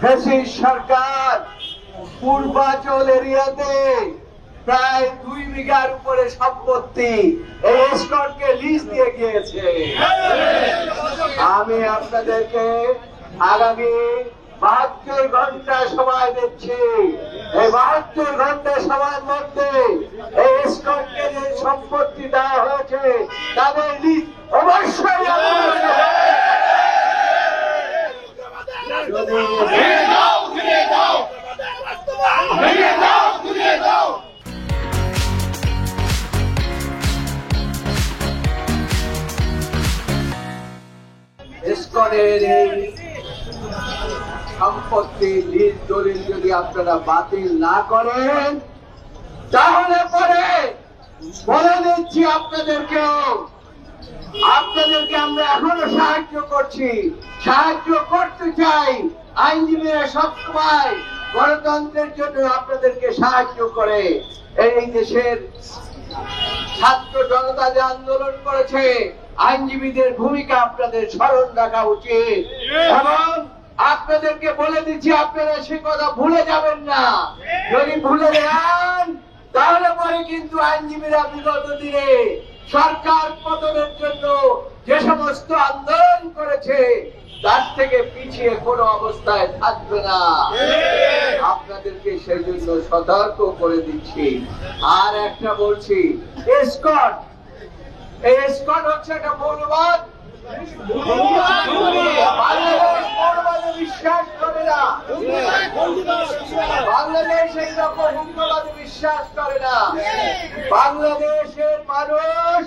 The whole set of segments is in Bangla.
ফ্যাসিস্ট সরকার পূর্বাঞ্চল এরিয়াতে প্রায় 2 বিঘার উপরে সম্পত্তি এই এসকর্টকে লিজ দিয়ে গিয়েছে। আমি আপনাদেরকে আগামী 72 ঘন্টা সময় দিচ্ছি। এই 72 ঘন্টা সময়ের মধ্যে এই এসকর্টকে যে সম্পত্তি দেওয়া হয়েছে তাদের লিজ অবশ্যই এসকর্টের এই সম্পত্তি লিজ দলিল যদি আপনারা বাতিল না করেন তাহলে পরে বলে দিচ্ছি আপনাদেরকে আমরা এখনো সাহায্য করছি, সাহায্য করতে চাই। আইনজীবীরা সবসময় গণতন্ত্রের জন্য আপনাদেরকে সাহায্য করে। এই দেশের ছাত্র জনতা যে আন্দোলন করেছে আইনজীবীদের ভূমিকা আপনাদের স্মরণ রাখা উচিত এবং আপনাদেরকে বলে দিচ্ছি আপনারা সে কথা ভুলে যাবেন না। যদি ভুলে যান তাহলে পরে কিন্তু আইনজীবীরা বিগত দিনে সরকার পতনের জন্য যে সমস্ত আন্দোলন করেছে তার থেকে পিছিয়ে কোনো অবস্থায় থাকবে না। আপনাদেরকে সেই জন্য সতর্ক করে দিচ্ছি। আর একটা বলছি, এসকর্ট এই এসকর্ট হচ্ছে একটা মৌলবাদ। বাংলাদেশ মৌলবাদে বিশ্বাস করে না, বাংলাদেশ এইরকম উগ্রবাদে বিশ্বাস করে না। বাংলাদেশের মানুষ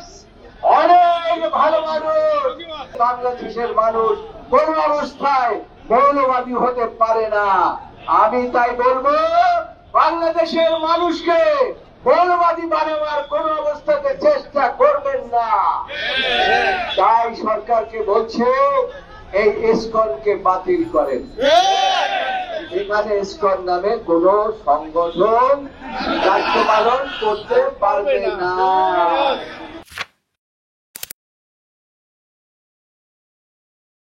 অনেক ভালো মানুষ। বাংলাদেশের মানুষ কোন অবস্থায় মৌলবাদী হতে পারে না। আমি তাই বলবো বাংলাদেশের মানুষকে মৌলবাদী বানাবার কোন অবস্থাতে চেষ্টা করবেন না। তাই সরকারকে বলছে এই এসকর্টকে বাতিল করেন। এখানে এসকর্ট নামে কোন সংগঠন দায়িত্ব পালন করতে পারবে না।